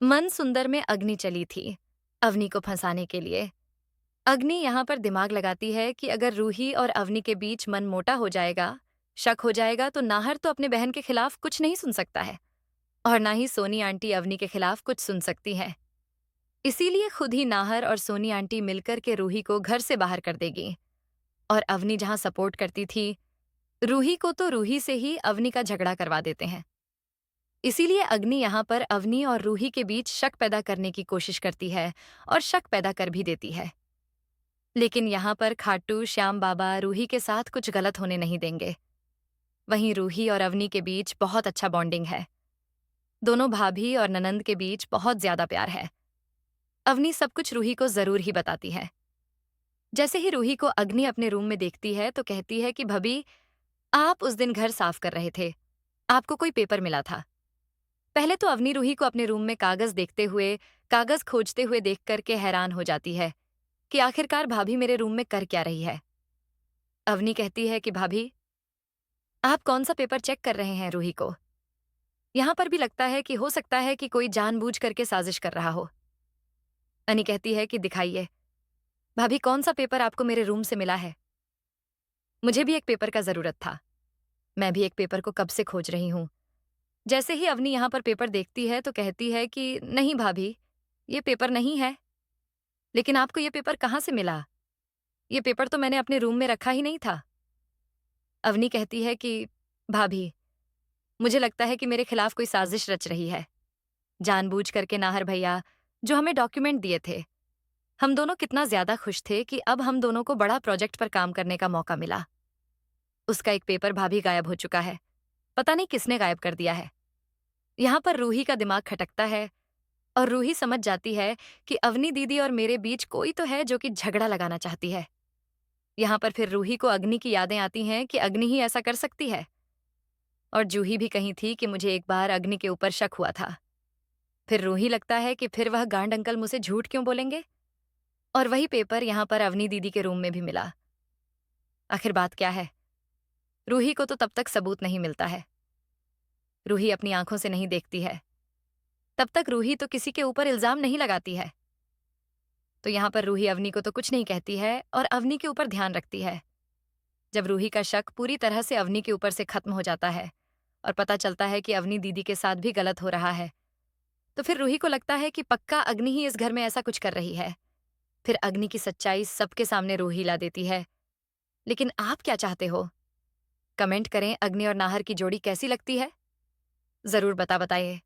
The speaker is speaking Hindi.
मन सुंदर में अग्नि चली थी अवनी को फंसाने के लिए। अग्नि यहाँ पर दिमाग लगाती है कि अगर रूही और अवनी के बीच मन मोटा हो जाएगा, शक हो जाएगा, तो नाहर तो अपने बहन के खिलाफ कुछ नहीं सुन सकता है और ना ही सोनी आंटी अवनी के खिलाफ कुछ सुन सकती है। इसीलिए खुद ही नाहर और सोनी आंटी मिलकर के रूही को घर से बाहर कर देगी। और अवनी जहां सपोर्ट करती थी रूही को, तो रूही से ही अवनी का झगड़ा करवा देते हैं। इसीलिए अग्नि यहाँ पर अवनी और रूही के बीच शक पैदा करने की कोशिश करती है और शक पैदा कर भी देती है। लेकिन यहाँ पर खाटू श्याम बाबा रूही के साथ कुछ गलत होने नहीं देंगे। वहीं रूही और अवनी के बीच बहुत अच्छा बॉन्डिंग है। दोनों भाभी और ननंद के बीच बहुत ज्यादा प्यार है। अवनी सब कुछ रूही को जरूर ही बताती है। जैसे ही रूही को अग्नि अपने रूम में देखती है तो कहती है कि भाभी, आप उस दिन घर साफ कर रहे थे, आपको कोई पेपर मिला था। पहले तो अवनी रूही को अपने रूम में कागज देखते हुए, कागज खोजते हुए देख करके हैरान हो जाती है कि आखिरकार भाभी मेरे रूम में कर क्या रही है। अवनी कहती है कि भाभी, आप कौन सा पेपर चेक कर रहे हैं रूही को। यहां पर भी लगता है कि हो सकता है कि कोई जानबूझ करके साजिश कर रहा हो। अनी कहती है कि दिखाइए भाभी, कौन सा पेपर आपको मेरे रूम से मिला है। मुझे भी एक पेपर का जरूरत था, मैं भी एक पेपर को कब से खोज रही हूं। जैसे ही अवनी यहां पर पेपर देखती है तो कहती है कि नहीं भाभी, ये पेपर नहीं है। लेकिन आपको ये पेपर कहाँ से मिला? ये पेपर तो मैंने अपने रूम में रखा ही नहीं था। अवनी कहती है कि भाभी, मुझे लगता है कि मेरे खिलाफ कोई साजिश रच रही है। जानबूझ करके नाहर भैया जो हमें डॉक्यूमेंट दिए थे, हम दोनों कितना ज्यादा खुश थे कि अब हम दोनों को बड़ा प्रोजेक्ट पर काम करने का मौका मिला। उसका एक पेपर भाभी गायब हो चुका है, पता नहीं किसने गायब कर दिया है। यहाँ पर रूही का दिमाग खटकता है और रूही समझ जाती है कि अवनी दीदी और मेरे बीच कोई तो है जो कि झगड़ा लगाना चाहती है। यहाँ पर फिर रूही को अग्नि की यादें आती हैं कि अग्नि ही ऐसा कर सकती है। और जूही भी कही थी कि मुझे एक बार अग्नि के ऊपर शक हुआ था। फिर रूही लगता है कि फिर वह गांड अंकल मुझसे झूठ क्यों बोलेंगे। और वही पेपर यहाँ पर अवनी दीदी के रूम में भी मिला। आखिर बात क्या है? रूही को तो तब तक सबूत नहीं मिलता है। रूही अपनी आंखों से नहीं देखती है, तब तक रूही तो किसी के ऊपर इल्जाम नहीं लगाती है। तो यहाँ पर रूही अवनी को तो कुछ नहीं कहती है और अवनी के ऊपर ध्यान रखती है। जब रूही का शक पूरी तरह से अवनी के ऊपर से खत्म हो जाता है और पता चलता है कि अवनी दीदी के साथ भी गलत हो रहा है, तो फिर रूही को लगता है कि पक्का अग्नि ही इस घर में ऐसा कुछ कर रही है। फिर अग्नि की सच्चाई सबके सामने रूही ला देती है। लेकिन आप क्या चाहते हो? कमेंट करें, अग्नि और नाहर की जोड़ी कैसी लगती है? जरूर बताइए।